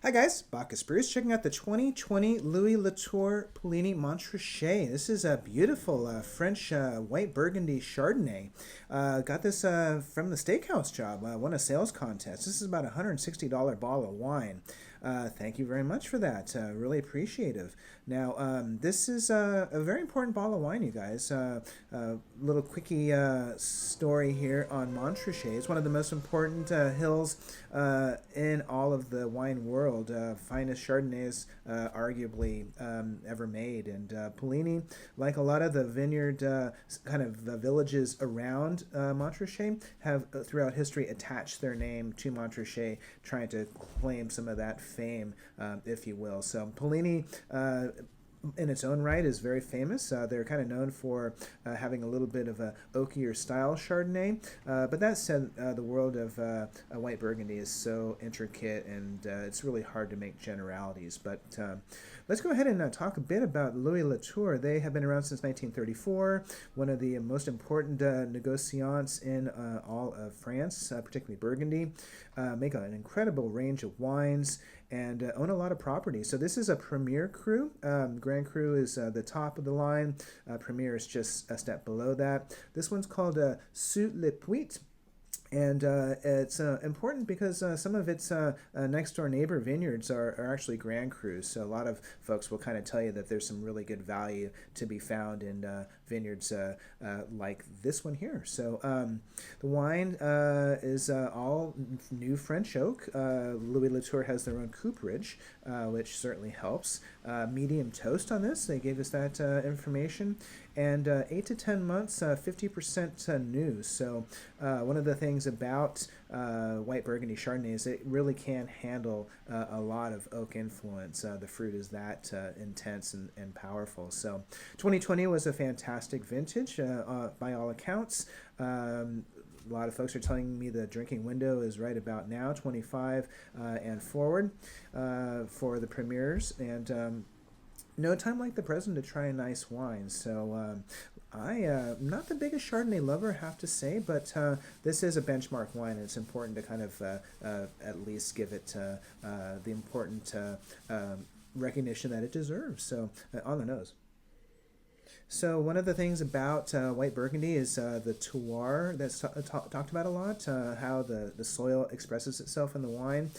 Hi guys, Bacchus checking out the 2020 Louis Latour Puligny-Montrachet. This is a beautiful French white Burgundy Chardonnay. Got this from the steakhouse job. Won a sales contest. This is about a $160 bottle of wine. Thank you very much for that. Really appreciative. Now, this is a very important bottle of wine, you guys. Little quickie story here on Montrachet. It's one of the most important hills in all of the wine world. Finest Chardonnays arguably ever made. And Puligny, like a lot of the vineyard kind of villages around Montrachet, have throughout history attached their name to Montrachet, trying to claim some of that fame, if you will. So Puligny, in its own right, is very famous. They're kind of known for having a little bit of a oakier style Chardonnay. But that said, the world of white Burgundy is so intricate, and it's really hard to make generalities. But let's go ahead and talk a bit about Louis Latour. They have been around since 1934, one of the most important negociants in all of France, particularly Burgundy. Make an incredible range of wines and own a lot of property. So this is a Premier Cru. Grand Cru is the top of the line. Premier is just a step below that. This one's called Sous le Puits. And it's important because some of its next door neighbor vineyards are actually Grand Crus. So a lot of folks will kind of tell you that there's some really good value to be found in vineyards like this one here. So the wine is all new French oak. Louis Latour has their own cooperage, which certainly helps. Medium toast on this. They gave us that information. And 8 to 10 months, 50% new. So one of the things about white Burgundy Chardonnay is it really can handle a lot of oak influence. The fruit is that intense and powerful. So 2020 was a fantastic vintage by all accounts. A lot of folks are telling me the drinking window is right about now, 25 and forward for the premieres. And no time like the present to try a nice wine. So I'm not the biggest Chardonnay lover, I have to say, but this is a benchmark wine, and it's important to kind of at least give it the important recognition that it deserves. So on the nose. So one of the things about white Burgundy is the terroir that's talked about a lot, how the soil expresses itself in the wine.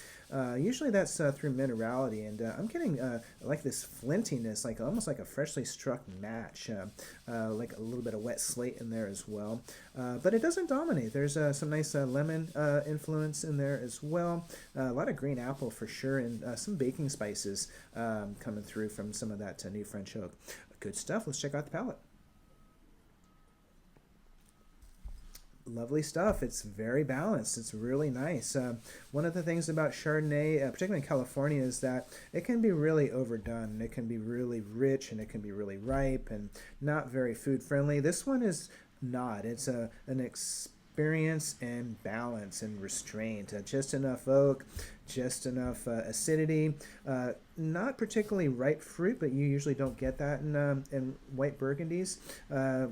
Usually that's through minerality, and I'm getting like this flintiness, like almost like a freshly struck match, like a little bit of wet slate in there as well. But it doesn't dominate. There's some nice lemon influence in there as well. A lot of green apple for sure, and some baking spices coming through from some of that new French oak. Good stuff. Let's check out the palate. Lovely stuff. It's very balanced. It's really nice. One of the things about Chardonnay, particularly in California, is that it can be really overdone. It can be really rich, and it can be really ripe and not very food friendly. This one is not. It's an experience and balance and restraint. Just enough oak, just enough acidity. Not particularly ripe fruit, but you usually don't get that in white Burgundies.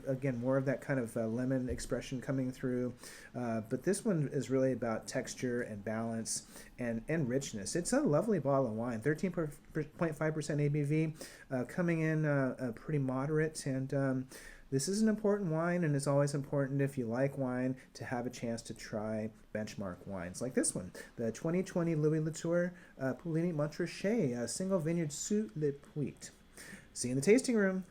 Again, more of that kind of lemon expression coming through. But this one is really about texture and balance and richness. It's a lovely bottle of wine, 13.5% ABV, coming in pretty moderate. And this is an important wine, and it's always important, if you like wine, to have a chance to try benchmark wines like this one, the 2020 Louis Latour Puligny-Montrachet, single vineyard Sous le Puits. See you in the tasting room.